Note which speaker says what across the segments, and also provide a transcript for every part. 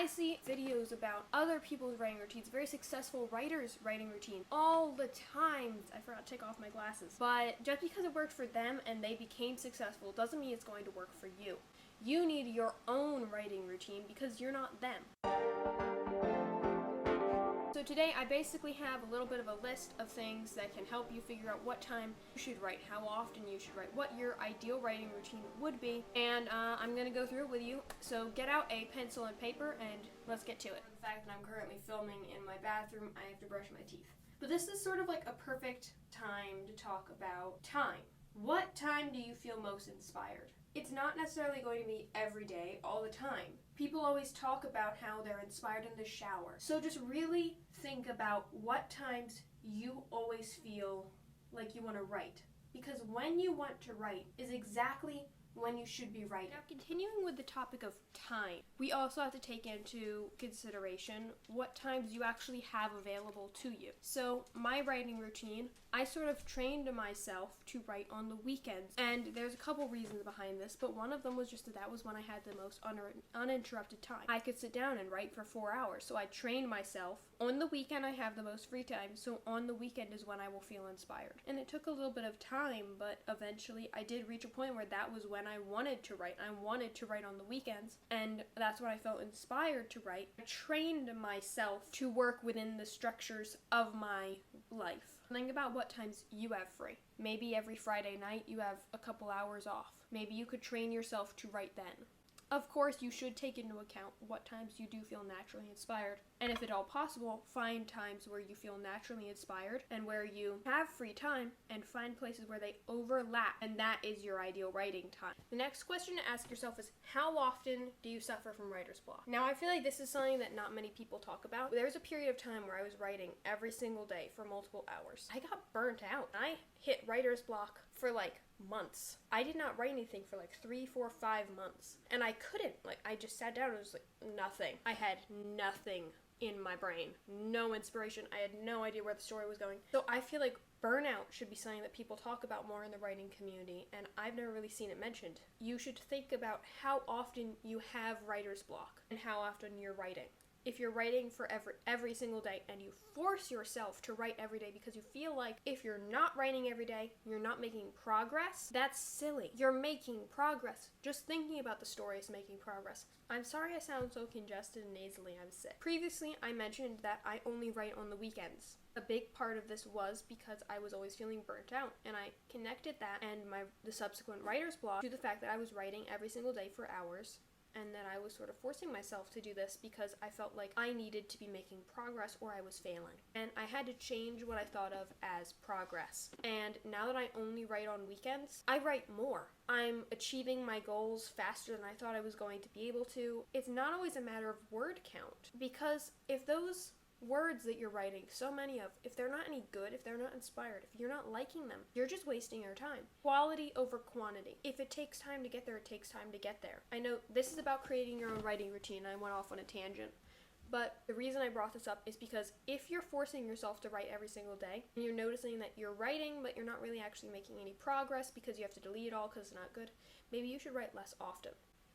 Speaker 1: I see videos about other people's writing routines, very successful writers' writing routine, all the time. I forgot to take off my glasses. But just because it worked for them and they became successful doesn't mean it's going to work for you. You need your own writing routine because you're not them. So today I basically have a little bit of a list of things that can help you figure out what time you should write, how often you should write, what your ideal writing routine would be, and I'm going to go through it with you. So get out a pencil and paper and let's get to it. The fact that I'm currently filming in my bathroom, I have to brush my teeth. But this is sort of like a perfect time to talk about time. What time do you feel most inspired? It's not necessarily going to be every day, all the time. People always talk about how they're inspired in the shower. So just really think about what times you always feel like you want to write. Because when you want to write is exactly when you should be writing. Now, continuing with the topic of time, we also have to take into consideration what times you actually have available to you. So my writing routine, I sort of trained myself to write on the weekends, and there's a couple reasons behind this, but one of them was just that was when I had the most uninterrupted time. I could sit down and write for 4 hours, so I trained myself. On the weekend I have the most free time, so on the weekend is when I will feel inspired. And it took a little bit of time, but eventually I did reach a point where that was when I wanted to write. I wanted to write on the weekends, and that's when I felt inspired to write. I trained myself to work within the structures of my life. Think about what times you have free. Maybe every Friday night you have a couple hours off. Maybe you could train yourself to write then. Of course, you should take into account what times you do feel naturally inspired. And if at all possible, find times where you feel naturally inspired and where you have free time, and find places where they overlap, and that is your ideal writing time. The next question to ask yourself is, how often do you suffer from writer's block? Now, I feel like this is something that not many people talk about. There was a period of time where I was writing every single day for multiple hours. I got burnt out. I hit writer's block for like months. I did not write anything for like 3, 4, 5 months. And I couldn't. I just sat down and it was like nothing. I had nothing in my brain. No inspiration. I had no idea where the story was going. So I feel like burnout should be something that people talk about more in the writing community, and I've never really seen it mentioned. You should think about how often you have writer's block and how often you're writing. If you're writing for every single day and you force yourself to write every day because you feel like if you're not writing every day, you're not making progress, that's silly. You're making progress. Just thinking about the story is making progress. I'm sorry I sound so congested and nasally, I'm sick. Previously, I mentioned that I only write on the weekends. A big part of this was because I was always feeling burnt out, and I connected that and the subsequent writer's block to the fact that I was writing every single day for hours, and that I was sort of forcing myself to do this because I felt like I needed to be making progress or I was failing. And I had to change what I thought of as progress. And now that I only write on weekends, I write more. I'm achieving my goals faster than I thought I was going to be able to. It's not always a matter of word count, because if those words that you're writing, so many of, if they're not any good, if they're not inspired, if you're not liking them, you're just wasting your time. Quality over quantity. If it takes time to get there, it takes time to get there. I know this is about creating your own writing routine. I went off on a tangent. But the reason I brought this up is because if you're forcing yourself to write every single day, and you're noticing that you're writing, but you're not really actually making any progress because you have to delete it all because it's not good, maybe you should write less often.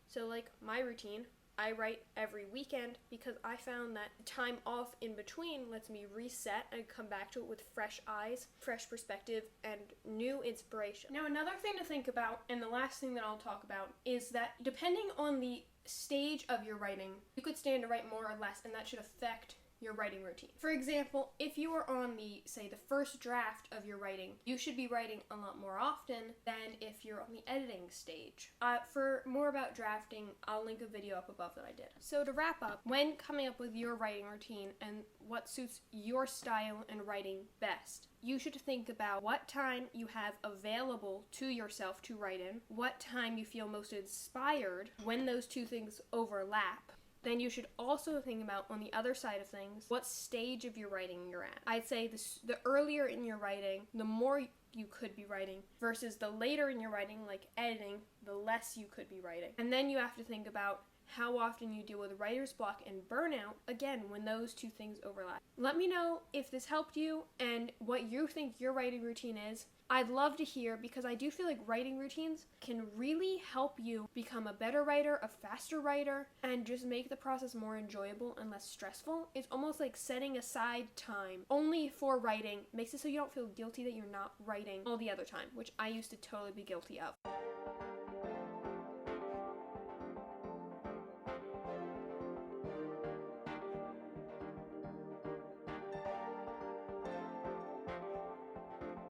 Speaker 1: So like my routine, I write every weekend because I found that time off in between lets me reset and come back to it with fresh eyes, fresh perspective, and new inspiration. Now, another thing to think about, and the last thing that I'll talk about, is that depending on the stage of your writing, you could stand to write more or less, and that should affect your writing routine. For example, if you are on the first draft of your writing, you should be writing a lot more often than if you're on the editing stage. For more about drafting, I'll link a video up above that I did. So to wrap up, when coming up with your writing routine and what suits your style and writing best, you should think about what time you have available to yourself to write in, what time you feel most inspired, when those two things overlap. Then you should also think about, on the other side of things, what stage of your writing you're at. I'd say the earlier in your writing, the more you could be writing, versus the later in your writing, like editing, the less you could be writing. And then you have to think about how often you deal with writer's block and burnout, again, when those two things overlap. Let me know if this helped you and what you think your writing routine is. I'd love to hear, because I do feel like writing routines can really help you become a better writer, a faster writer, and just make the process more enjoyable and less stressful. It's almost like setting aside time only for writing makes it so you don't feel guilty that you're not writing all the other time, which I used to totally be guilty of.